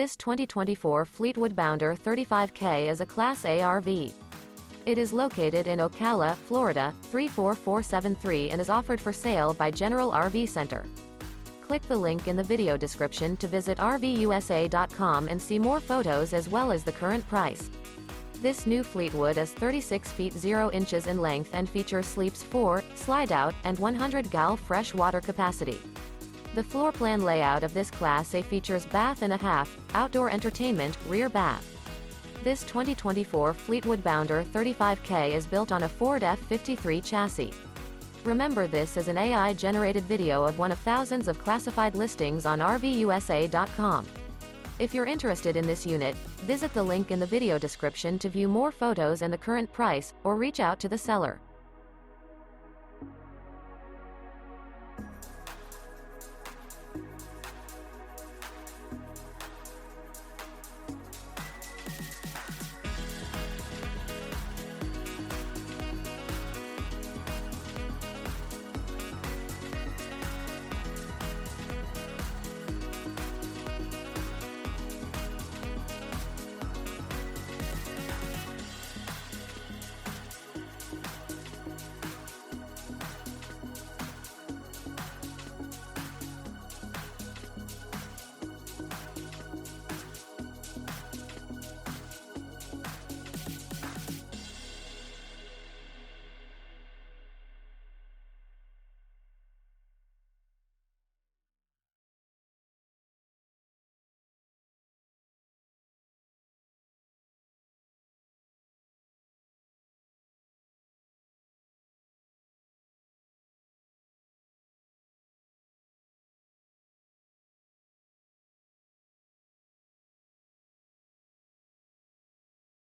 This 2024 Fleetwood Bounder 35K is a Class A RV. It is located in Ocala, Florida, 34473 and is offered for sale by General RV Center. Click the link in the video description to visit RVUSA.com and see more photos as well as the current price. This new Fleetwood is 36 feet 0 inches in length and features sleeps 4, Slideout, and 100 gal fresh water capacity. The floor plan layout of this Class A features bath and a half, outdoor entertainment, rear bath. This 2024 Fleetwood Bounder 35K is built on a Ford F53 chassis. Remember, this is an AI-generated video of one of thousands of classified listings on RVUSA.com. If you're interested in this unit, visit the link in the video description to view more photos and the current price, or reach out to the seller.